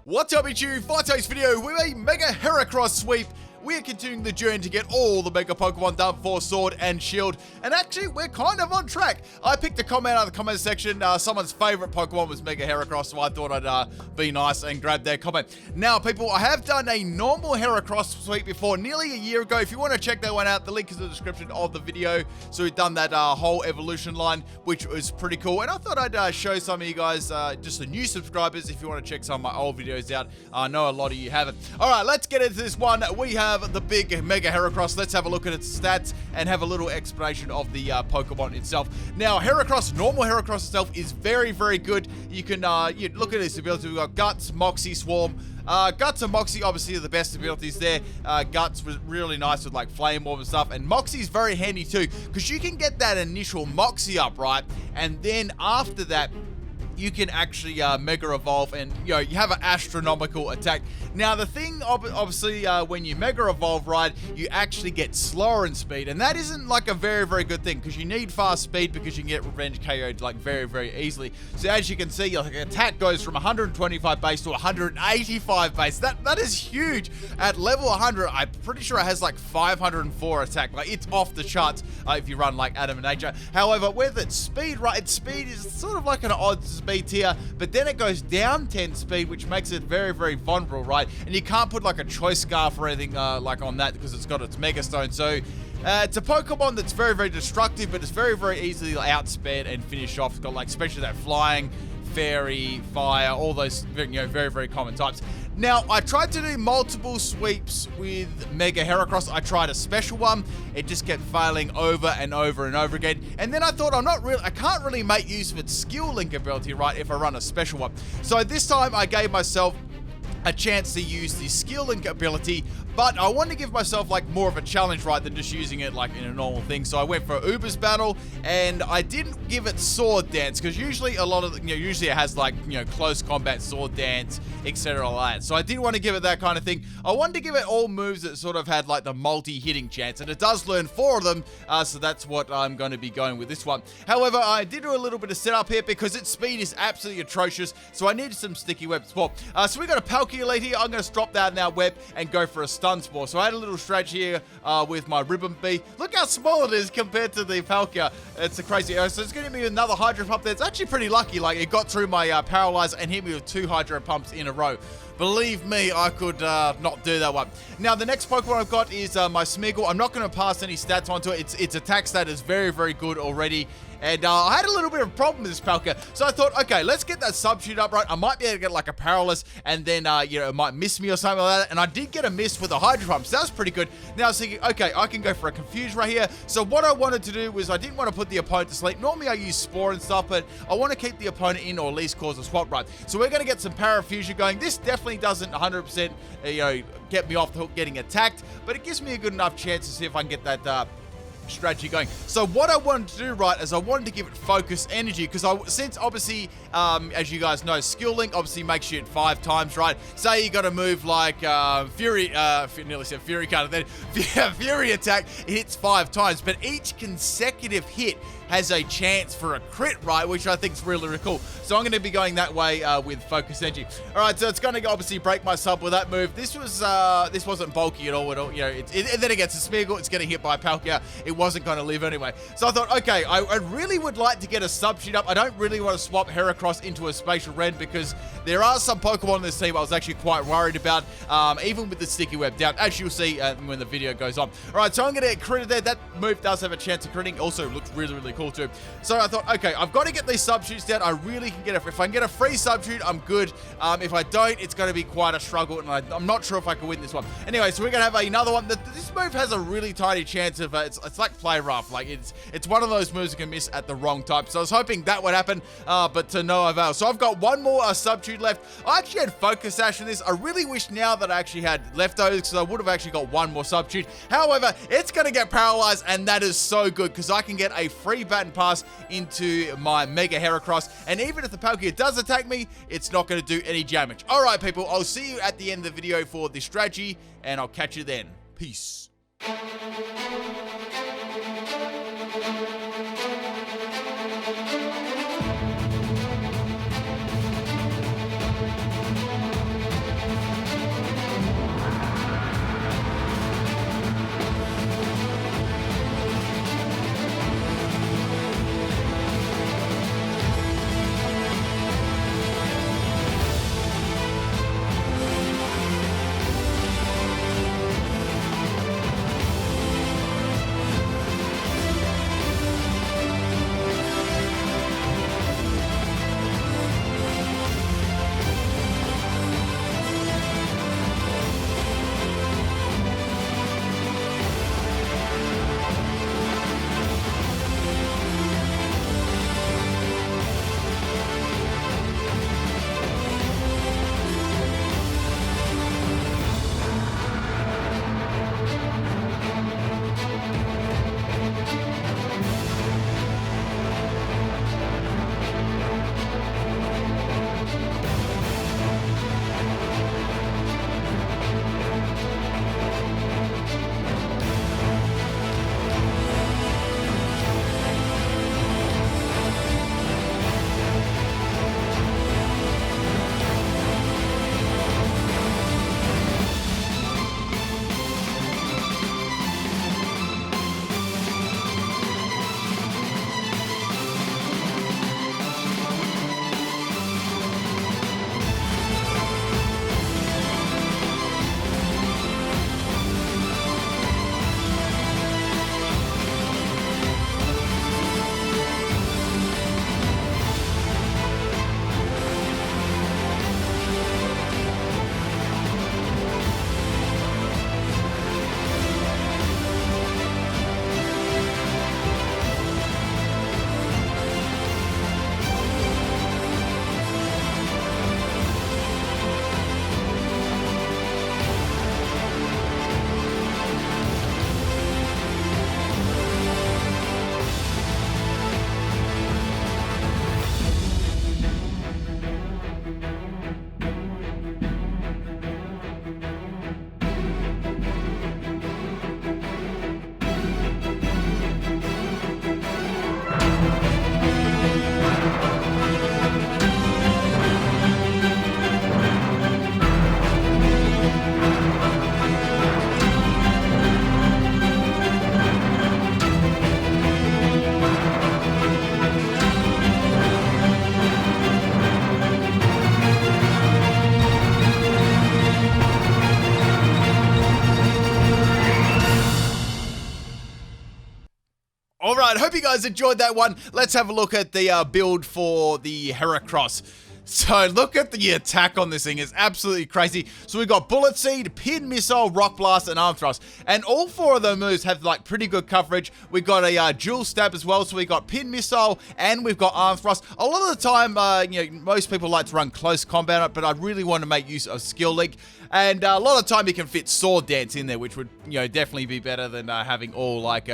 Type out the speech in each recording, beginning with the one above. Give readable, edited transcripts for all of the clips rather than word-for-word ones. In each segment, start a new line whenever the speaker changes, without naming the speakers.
What's up, it's you? For today's video, we made Mega Heracross sweep. We're continuing the journey to get all the Mega Pokemon done for Sword and Shield. And actually, we're kind of on track. I picked a comment out of the comment section. Someone's favorite Pokemon was Mega Heracross, so I thought I'd be nice and grab their comment. Now, people, I have done a normal Heracross sweep before, nearly a year ago. If you want to check that one out, the link is in the description of the video. So we've done that whole evolution line, which was pretty cool. And I thought I'd show some of you guys, just the new subscribers, if you want to check some of my old videos out. I know a lot of you haven't. All right, let's get into this one. We have the big Mega Heracross. Let's have a look at its stats and have a little explanation of the Pokemon itself. Now, normal Heracross itself is very, very good. You can you look at its ability. We've got Guts, Moxie, Swarm. Guts and Moxie obviously are the best abilities there. Guts was really nice with like Flame Orb and stuff, and Moxie's very handy too, because you can get that initial Moxie up, right? And then after that, you can actually Mega Evolve and, you know, you have an astronomical attack. Now, the thing, obviously, when you Mega Evolve, right, you actually get slower in speed, and that isn't, like, a very, very good thing, because you need fast speed because you can get Revenge KO'd, like, very, very easily. So, as you can see, like, attack goes from 125 base to 185 base. That is huge. At level 100, I'm pretty sure it has, like, 504 attack. Like, it's off the charts if you run, like, Adam and Nature. However, with its speed, right, its speed is sort of like an odd speed tier, but then it goes down 10 speed, which makes it very, very vulnerable, right? And you can't put like a choice scarf or anything like on that because it's got its Mega Stone. So it's a Pokemon that's very, very destructive, but it's very, very easily outspared and finished off. It's got like, especially that flying, fairy, fire, all those, you know, very, very common types. Now, I tried to do multiple sweeps with Mega Heracross. I tried a special one. It just kept failing over and over and over again. And then I thought, I can't really make use of its skill link ability, right, if I run a special one. So this time I gave myself a chance to use the skill link ability, but I wanted to give myself like more of a challenge, right, than just using it like in a normal thing. So I went for Uber's battle, and I didn't give it sword dance, because usually a lot of, usually it has like, close combat, sword dance, etc. like that. So I didn't want to give it that kind of thing. I wanted to give it all moves that sort of had like the multi-hitting chance, and it does learn 4 of them, so that's what I'm going to be going with this one. However, I did do a little bit of setup here because its speed is absolutely atrocious, so I needed some sticky web support. So we got a Palkia here. I'm going to drop that in our web and go for a stun spore. So I had a little strategy here with my Ribbon Bee. Look how small it is compared to the Palkia. It's a crazy. So it's going to be another Hydro Pump there. It's actually pretty lucky. Like, it got through my Paralyze and hit me with 2 Hydro Pumps in a row. Believe me, I could not do that one. Now, the next Pokemon I've got is my Smeagol. I'm not going to pass any stats onto it. Its attack stat is very, very good already. And I had a little bit of a problem with this Palkia. So I thought, okay, let's get that substitute up, right? I might be able to get like a Paralysis, and then, it might miss me or something like that. And I did get a miss with a Hydro Pump, so that was pretty good. Now I was thinking, okay, I can go for a Confuse right here. So what I wanted to do was I didn't want to put the opponent to sleep. Normally I use Spore and stuff, but I want to keep the opponent in or at least cause a swap run. So we're going to get some Parafusion going. This definitely doesn't 100%, get me off the hook getting attacked, but it gives me a good enough chance to see if I can get that strategy going. So what I wanted to do, right, is I wanted to give it focus energy, because since obviously, as you guys know, skill link obviously makes you hit 5 times, right? Say you got to move like Fury, nearly said Fury card, then Fury attack, it hits 5 times, but each consecutive hit has a chance for a crit, right, which I think is really, really cool. So I'm going to be going that way with focus energy. All right, so it's going to obviously break my sub with that move. This wasn't bulky at all. And then it gets a Smeagol. It's getting hit by Palkia. It wasn't going to live anyway. So I thought, okay, I really would like to get a substitute up. I don't really want to swap Heracross into a Spatial Ren, because there are some Pokemon in this team I was actually quite worried about, even with the Sticky Web down, as you'll see when the video goes on. All right, so I'm going to get critted there. That move does have a chance of critting. Also looks really, really cool too. So I thought, okay, I've got to get these substitutes down. I really can get it. If I can get a free substitute, I'm good. If I don't, it's going to be quite a struggle, and I'm not sure if I can win this one. Anyway, so we're going to have another one. This move has a really tiny chance of, it's like Play Rough. Like, it's one of those moves you can miss at the wrong time. So I was hoping that would happen, but to no avail. So I've got one more substitute left. I actually had Focus Sash in this. I really wish now that I actually had leftovers, because I would have actually got one more substitute. However, it's going to get Paralyzed, and that is so good, because I can get a free Baton Pass into my Mega Heracross, and even if the Palkia does attack me, it's not going to do any damage. Alright, people, I'll see you at the end of the video for the strategy, and I'll catch you then. Peace. Alright, hope you guys enjoyed that one. Let's have a look at the build for the Heracross. So look at the attack on this thing, it's absolutely crazy. So we've got Bullet Seed, Pin Missile, Rock Blast, and Arm Thrust. And all four of those moves have like pretty good coverage. We've got a dual stab as well, so we've got Pin Missile and we've got Arm Thrust. A lot of the time, most people like to run close combat, but I really want to make use of Skill Link. And a lot of the time you can fit Sword Dance in there, which would, definitely be better than having all like,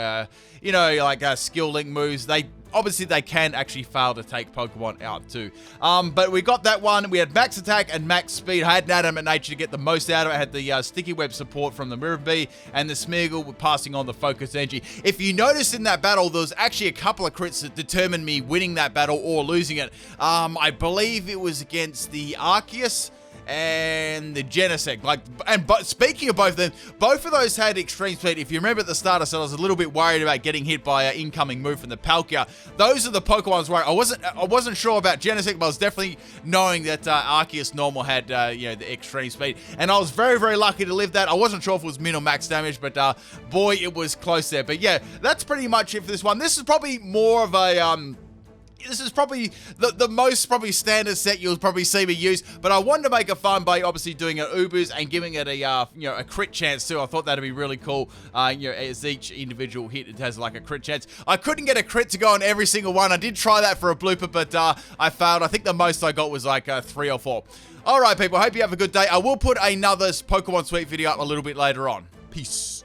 Skill Link moves. Obviously, they can actually fail to take Pokemon out too. But we got that one. We had max attack and max speed. I had an Adamant Nature to get the most out of it. I had the Sticky Web support from the Mirror Bee and the Smeargle with passing on the Focus Energy. If you notice in that battle, there was actually a couple of crits that determined me winning that battle or losing it. I believe it was against the Arceus and the Genesect. But speaking of both of them, both of those had extreme speed. If you remember at the start, I said I was a little bit worried about getting hit by an incoming move from the Palkia. Those are the Pokemons where I wasn't sure about Genesect, but I was definitely knowing that Arceus normal had the extreme speed, and I was very, very lucky to live that. I wasn't sure if it was min or max damage, but boy, it was close there. But yeah, that's pretty much it for this one. This is probably more of a this is probably the most standard set you'll probably see me use, but I wanted to make it fun by obviously doing an Ubers and giving it a crit chance too. I thought that'd be really cool. As each individual hit, it has like a crit chance. I couldn't get a crit to go on every single one. I did try that for a blooper, but I failed. I think the most I got was like 3 or 4. All right, people. Hope you have a good day. I will put another Pokemon Sweep video up a little bit later on. Peace.